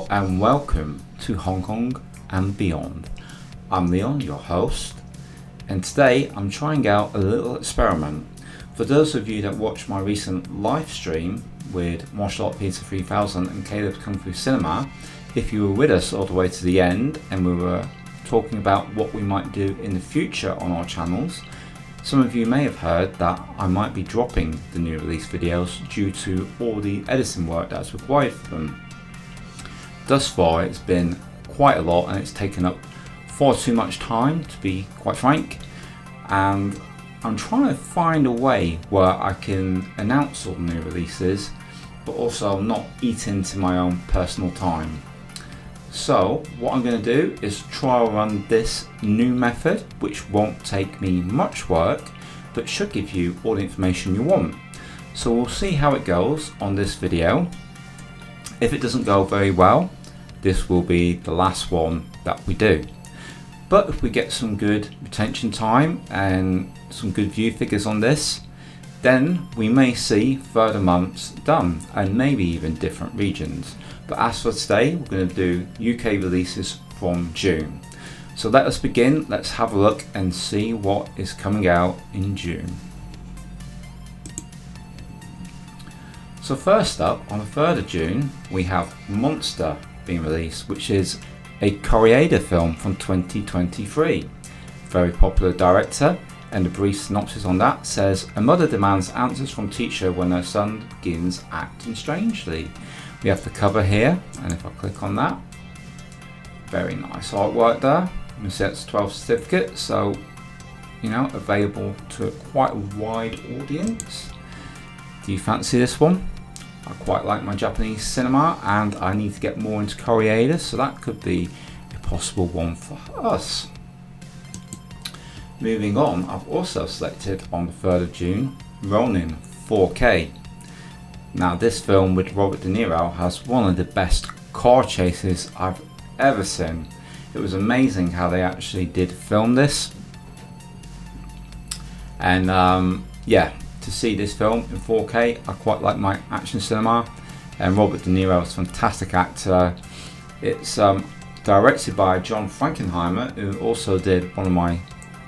and welcome to Hong Kong and beyond. I'm Leon, your host, and today I'm trying out a little experiment. For those of you that watched my recent live stream with Martial Art Pizza 3000 and Caleb's Kung Fu Cinema, if you were with us all the way to the end and we were talking about what we might do in the future on our channels, some of you may have heard that I might be dropping the new release videos due to all the editing work that's required for them. Thus far it's been quite a lot and it's taken up far too much time, to be quite frank, and I'm trying to find a way where I can announce all the new releases but also not eat into my own personal time. So what I'm going to do is trial run this new method, which won't take me much work but should give you all the information you want. So we'll see how it goes on this video. If it doesn't go very well, this will be the last one that we do. But if we get some good retention time and some good view figures on this, then we may see further months done and maybe even different regions. But as for today, we're going to do UK releases from June. So let us begin. Let's have a look and see what is coming out in June. So first up, on the 3rd of June, we have Monster being released, which is a Koreeda film from 2023. Very popular director, and the brief synopsis on that says, a mother demands answers from teacher when her son begins acting strangely. We have the cover here, and if I click on that, very nice artwork there. You can see it's 12 certificate, so you know, available to quite a wide audience. Do you fancy this one? I quite like my Japanese cinema and I need to get more into Koreeda, so that could be a possible one for us. Moving on, I've also selected on the 3rd of June, Ronin 4K. Now this film with Robert De Niro has one of the best car chases I've ever seen. It was amazing how they actually did film this. And yeah, to see this film in 4K, I quite like my action cinema, and Robert De Niro is a fantastic actor. It's directed by John Frankenheimer, who also did one of my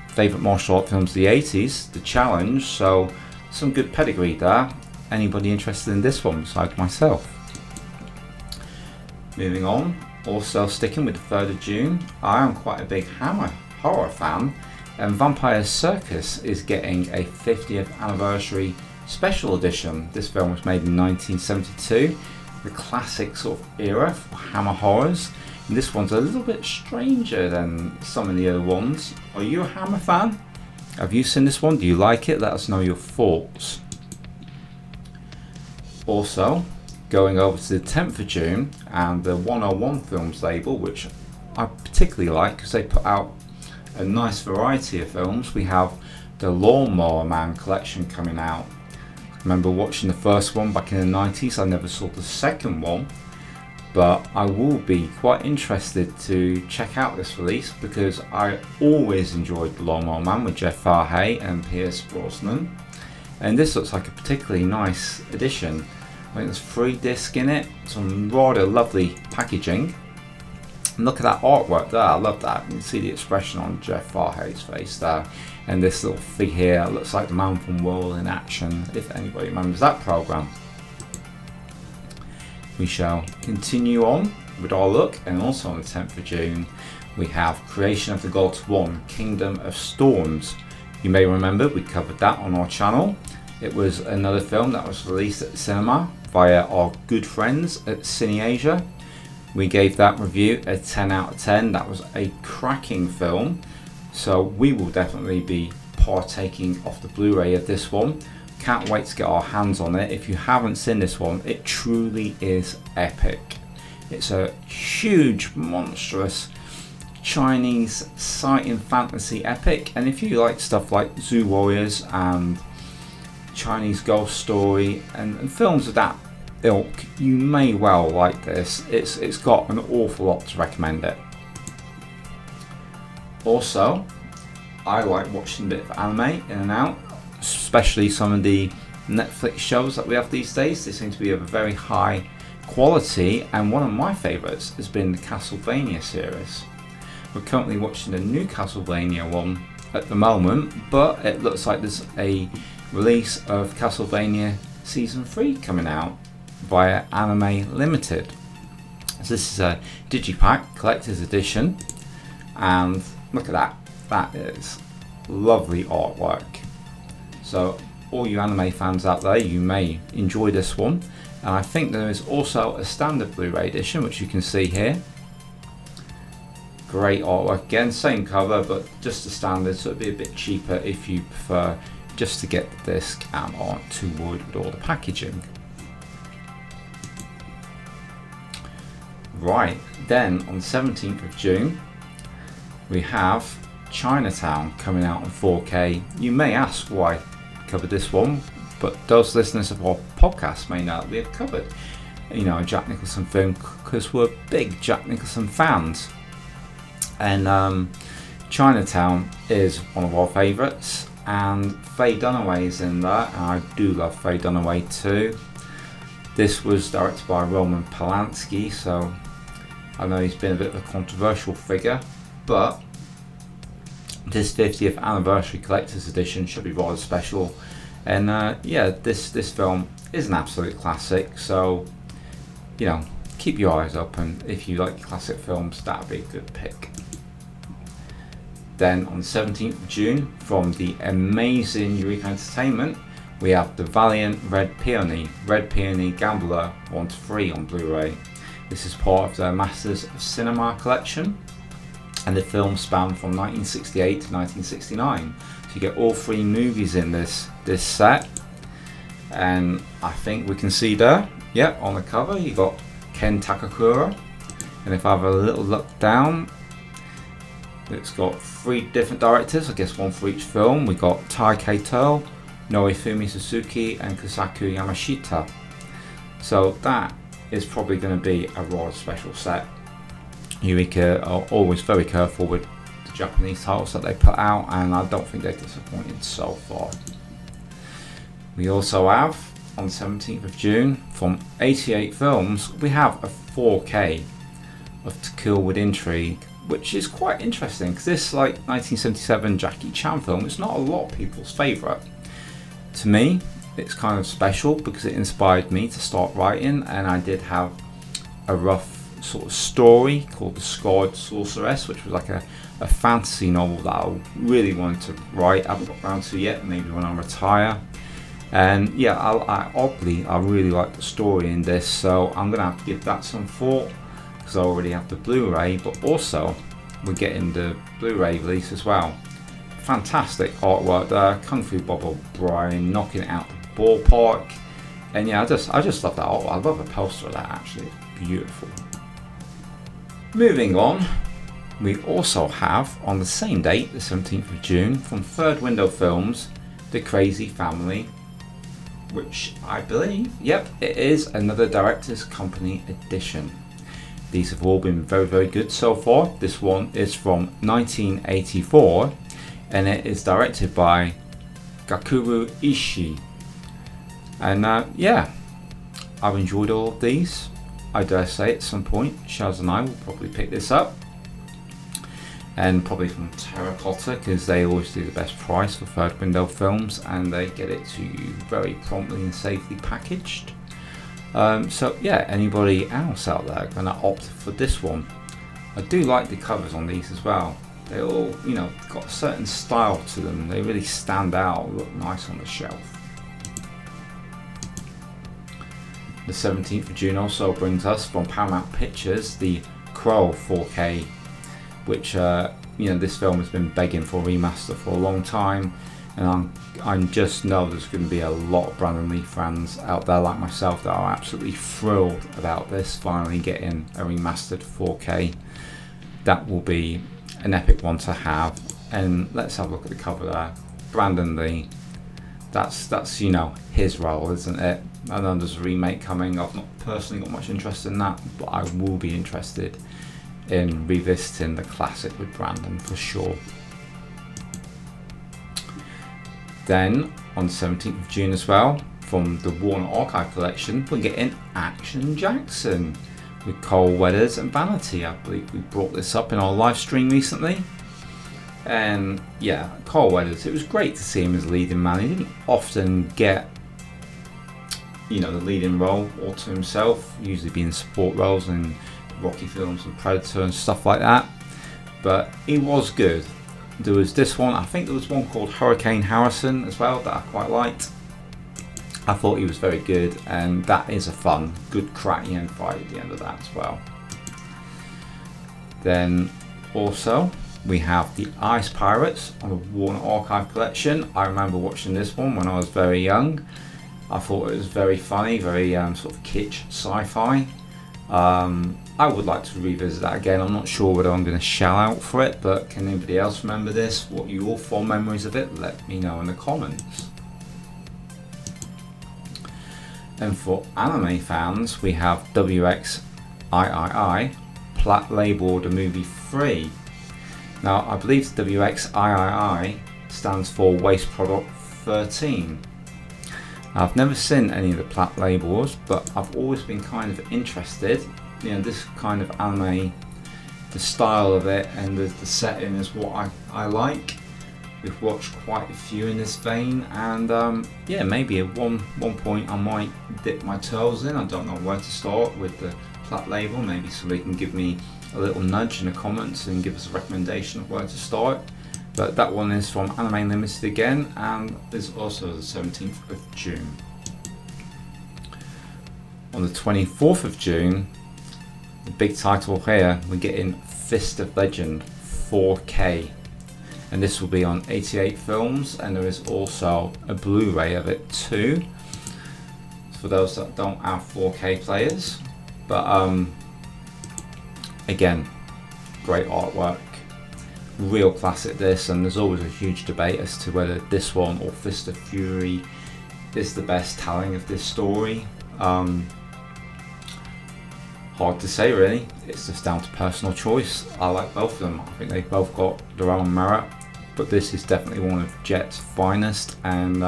favourite martial art films of the 80s, The Challenge, so some good pedigree there. Anybody interested in this one besides myself? Moving on, also sticking with the 3rd of June, I am quite a big Hammer horror fan, and Vampire Circus is getting a 50th anniversary special edition. This film was made in 1972, the classic sort of era for Hammer horrors, and this one's a little bit stranger than some of the other ones. Are you a Hammer fan? Have you seen this one? Do you like it? Let us know your thoughts. Also, going over to the 10th of June and the 101 Films label, which I particularly like because they put out a nice variety of films. We have the Lawnmower Man collection coming out. I remember watching the first one back in the 90s. I never saw the second one, but I will be quite interested to check out this release because I always enjoyed the Lawnmower Man with Jeff Fahey and Pierce Brosnan, and this looks like a particularly nice edition. I think there's 3 discs in it, some rather lovely packaging. And look at that artwork there, I love that. You can see the expression on Jeff Fahey's face there. And this little figure here looks like the man from World in Action, if anybody remembers that programme. We shall continue on with our look, and also on the 10th of June we have Creation of the Gods 1, Kingdom of Storms. You may remember we covered that on our channel. It was another film that was released at the cinema via our good friends at CineAsia. We gave that review a 10 out of 10. That was a cracking film, so we will definitely be partaking of the Blu-ray of this one. Can't wait to get our hands on it. If you haven't seen this one, it truly is epic. It's a huge, monstrous Chinese sci-fi fantasy epic, and if you like stuff like Zoo Warriors and Chinese Ghost Story and films of that ilk, you may well like this. It's got an awful lot to recommend it. Also, I like watching a bit of anime in and out, especially some of the Netflix shows that we have these days. They seem to be of a very high quality, and one of my favourites has been the Castlevania series. We're currently watching the new Castlevania one at the moment, but it looks like there's a release of Castlevania Season 3 coming out via Anime Limited. So this is a Digipack Collector's Edition, and look at that, that is lovely artwork. So all you anime fans out there, you may enjoy this one. And I think there is also a standard Blu-ray edition, which you can see here. Great artwork again, same cover, but just the standard, so it'd be a bit cheaper if you prefer just to get the disc and aren't too worried with all the packaging. Right, then on the 17th of June, we have Chinatown coming out on 4K. You may ask why I covered this one, but those listeners of our podcast may know that we have covered, you know, a Jack Nicholson film because we're big Jack Nicholson fans. And Chinatown is one of our favourites, and Faye Dunaway is in there, and I do love Faye Dunaway too. This was directed by Roman Polanski, so I know he's been a bit of a controversial figure, but this 50th anniversary collector's edition should be rather special. And yeah, this film is an absolute classic, so you know, keep your eyes open. If you like classic films, that would be a good pick. Then on the 17th of June, from the amazing Eureka Entertainment, we have The Valiant Red Peony Gambler 1-3 on Blu-ray. This is part of the Masters of Cinema collection, and the film spanned from 1968 to 1969. So you get all 3 movies in this set, and I think we can see there, yeah, on the cover you got Ken Takakura, and if I have a little look down, it's got 3 different directors, I guess one for each film. We got Tai Kaito, Norifumi Suzuki, and Kosaku Yamashita. So that is probably going to be a rather special set. Eureka are always very careful with the Japanese titles that they put out, and I don't think they're disappointed so far. We also have, on the 17th of June, from 88 Films, we have a 4K of To Kill with Intrigue, which is quite interesting because this, like 1977 Jackie Chan film, it's not a lot of people's favourite. To me, it's kind of special because it inspired me to start writing, and I did have a rough sort of story called The Scarred Sorceress, which was like a fantasy novel that I really wanted to write. I haven't got around to yet, maybe when I retire. And yeah, I really like the story in this, so I'm going to have to give that some thought because I already have the Blu-ray, but also we're getting the Blu-ray release as well. Fantastic artwork there, Kung Fu Bob O'Brien knocking it out the ballpark, and yeah, I just love that artwork. I love the poster of that, actually, it's beautiful. Moving on, we also have on the same date, the 17th of June, from Third Window Films, The Crazy Family, which I believe, yep, it is another Directors Company edition. These have all been very, very good so far. This one is from 1984, and it is directed by Gakuru Ishii. And yeah, I've enjoyed all of these. I dare say at some point, Shaz and I will probably pick this up. And probably from Terracotta, because they always do the best price for Third Window Films, and they get it to you very promptly and safely packaged. So yeah, anybody else out there going to opt for this one? I do like the covers on these as well. They all, you know, got a certain style to them. They really stand out, look nice on the shelf. The 17th of June also brings us from Paramount Pictures the Crow 4K, which you know, this film has been begging for a remaster for a long time, and I just know there's going to be a lot of Brandon Lee fans out there like myself that are absolutely thrilled about this finally getting a remastered 4K. That will be an epic one to have. And let's have a look at the cover there. Brandon Lee, that's you know, his role, isn't it? I know there's a remake coming. I've not personally got much interest in that, but I will be interested in revisiting the classic with Brandon for sure. Then on the 17th of June as well, from the Warner Archive collection, we're getting Action Jackson with Cold Weathers and Vanity. I believe we brought this up in our live stream recently. And yeah, Cold Weathers, it was great to see him as leading man. He didn't often get, you know, the leading role all to himself, usually being support roles in Rocky films and Predator and stuff like that. But he was good. There was this one, I think there was one called Hurricane Harrison as well that I quite liked. I thought he was very good, and that is a fun, good cracking end fight at the end of that as well. Then also we have the Ice Pirates on the Warner Archive collection. I remember watching this one when I was very young. I thought it was very funny, very sort of kitsch sci-fi. I would like to revisit that again. I'm not sure whether I'm going to shell out for it, but can anybody else remember this? What are your fond memories of it? Let me know in the comments. And for anime fans, we have WXIII, plat labeled the movie 3. Now, I believe WXIII stands for Waste Product 13. I've never seen any of the plat labels, but I've always been kind of interested. You know, this kind of anime, the style of it and the setting is what I like. We've watched quite a few in this vein, and yeah, maybe at one point I might dip my toes in. I don't know where to start with the plat label. Maybe somebody can give me a little nudge in the comments and give us a recommendation of where to start. But that one is from Anime Limited again, and is also the 17th of June. On the 24th of June, the big title here, we're getting Fist of Legend 4K. And this will be on 88 films, and there is also a Blu-ray of it too, for those that don't have 4K players. But again, great artwork, real classic this, and there's always a huge debate as to whether this one or Fist of Fury is the best telling of this story. Hard to say really, it's just down to personal choice. I like both of them. I think they've both got their own merit, but this is definitely one of Jet's finest, and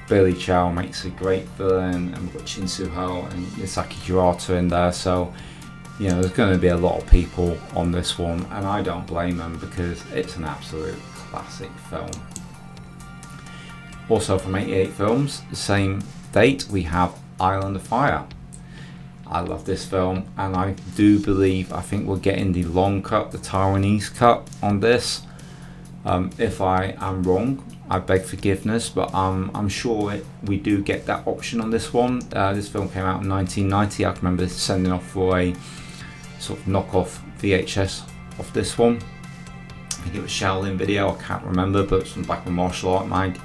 Billy Chow makes a great villain, and we've got Shin Soo-ho and Misaki Hirata in there, so you know, there's going to be a lot of people on this one, and I don't blame them because it's an absolute classic film. Also from 88 films, the same date, we have Island of Fire. I love this film, and I do believe, I think we're getting the long cut, the Taiwanese cut on this. If I am wrong, I beg forgiveness, but I'm sure we do get that option on this one. This film came out in 1990. I can remember sending off for a sort of knockoff VHS of this one. I think it was Shaolin Video, I can't remember, but it's from back in martial art mag,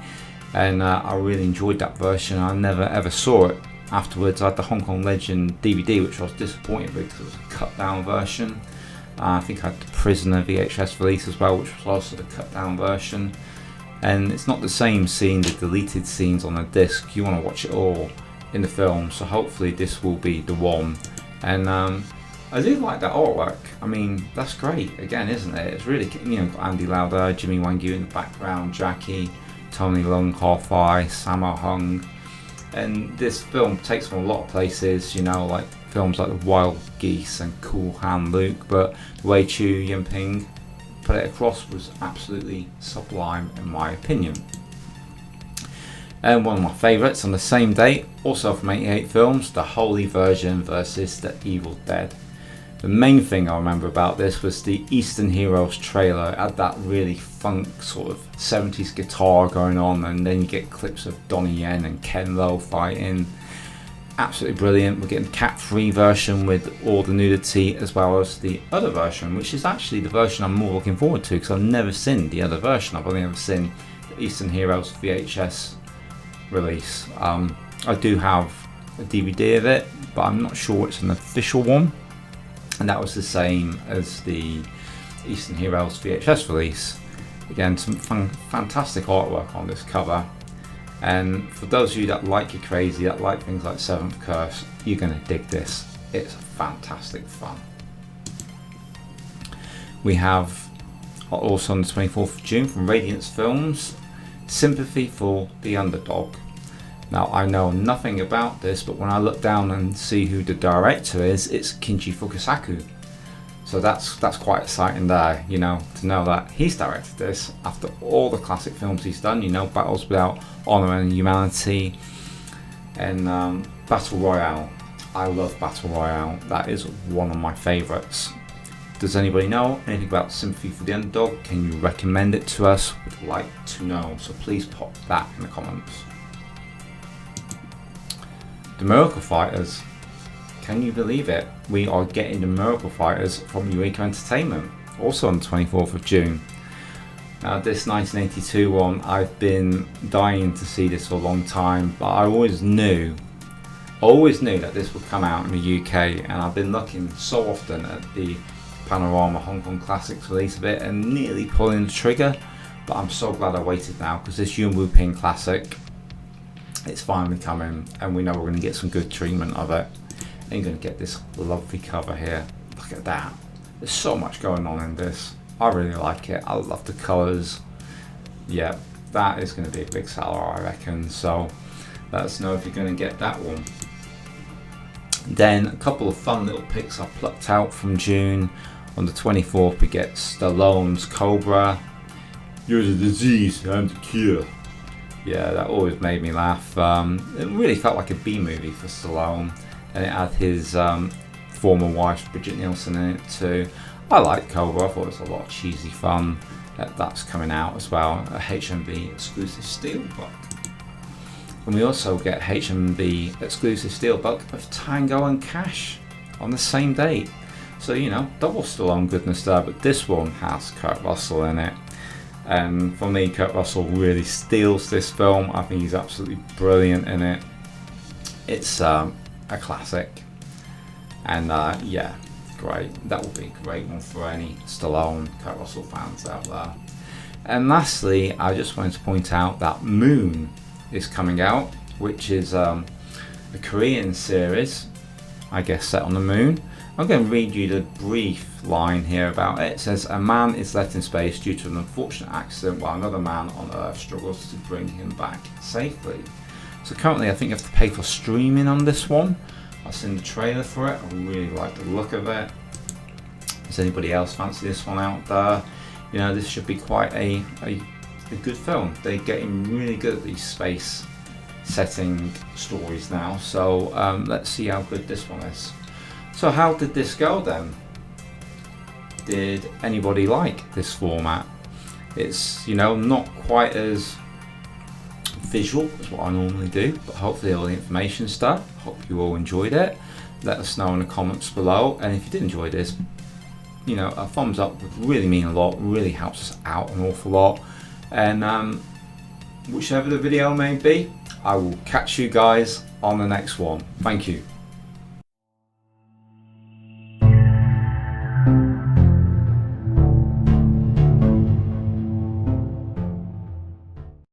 and I really enjoyed that version. I never ever saw it afterwards. I had the Hong Kong Legend DVD, which I was disappointed with because it was a cut down version. I think I had the Prisoner VHS release as well, which was also the cut down version, and it's not the same seeing the deleted scenes on a disc. You want to watch it all in the film, so hopefully this will be the one. And I do like that artwork. I mean, that's great again, isn't it? It's really, you know, got Andy Lau there, Jimmy Wang Yu in the background, Jackie, Tony Leung, Har-Fai, Sammo Hung. And this film takes from a lot of places, you know, like films like The Wild Geese and Cool Hand Luke, but the way Chu Yinping put it across was absolutely sublime in my opinion. And one of my favourites on the same date, also from 88 films, The Holy Virgin versus The Evil Dead. The main thing I remember about this was the Eastern Heroes trailer. It had that really funk sort of 70s guitar going on, and then you get clips of Donnie Yen and Ken Lo fighting. Absolutely brilliant. We're getting the cat-free version with all the nudity, as well as the other version, which is actually the version I'm more looking forward to, because I've never seen the other version. I've only ever seen the Eastern Heroes VHS release. I do have a DVD of it, but I'm not sure it's an official one. And that was the same as the Eastern Heroes VHS release. Again, some fantastic artwork on this cover. And for those of you that like it crazy, that like things like Seventh Curse, you're going to dig this. It's fantastic fun. We have also on the 24th of June from Radiance Films, Sympathy for the Underdog. Now I know nothing about this, but when I look down and see who the director is, it's Kinji Fukasaku. So that's quite exciting there, you know, to know that he's directed this after all the classic films he's done, you know, Battles Without Honor and Humanity, and Battle Royale. I love Battle Royale. That is one of my favourites. Does anybody know anything about Sympathy for the Underdog? Can you recommend it to us? We'd like to know, so please pop that in the comments. The Miracle Fighters. Can you believe it? We are getting the Miracle Fighters from Eureka Entertainment, also on the 24th of June. Now this 1982 one, I've been dying to see this for a long time, but I always knew that this would come out in the UK, and I've been looking so often at the Panorama Hong Kong Classics release of it and nearly pulling the trigger, but I'm so glad I waited now, because this Yuen Wu Ping classic, it's finally coming, and we know we're going to get some good treatment of it. And you're going to get this lovely cover here. Look at that. There's so much going on in this. I really like it. I love the colours. Yeah, that is going to be a big seller, I reckon. So let us know if you're going to get that one. Then a couple of fun little picks I plucked out from June. On the 24th we get Stallone's Cobra. You're the disease, I'm the cure. Yeah, that always made me laugh. It really felt like a B movie for Stallone, and it had his former wife Bridget Nielsen in it too. I liked Cobra. I thought it was a lot of cheesy fun. That's coming out as well, a HMV exclusive steelbook. And we also get HMV exclusive steelbook of Tango and Cash on the same date. So, you know, double Stallone goodness there, but this one has Kurt Russell in it. And for me, Kurt Russell really steals this film. I think he's absolutely brilliant in it. It's a classic, and yeah, great. That will be a great one for any Stallone, Kurt Russell fans out there. And lastly, I just wanted to point out that Moon is coming out, which is a Korean series, I guess, set on the moon. I'm going to read you the brief line here about it. It says, a man is left in space due to an unfortunate accident while another man on Earth struggles to bring him back safely. So currently I think you have to pay for streaming on this one. I've seen the trailer for it. I really like the look of it. Does anybody else fancy this one out there? You know, this should be quite a good film. They're getting really good at these space setting stories now. So let's see how good this one is. So how did this go then? Did anybody like this format? It's, you know, not quite as visual as what I normally do, but hopefully all the information stuff. Hope you all enjoyed it. Let us know in the comments below, and if you did enjoy this, you know, a thumbs up would really mean a lot, really helps us out an awful lot. And whichever the video may be, I will catch you guys on the next one. Thank you.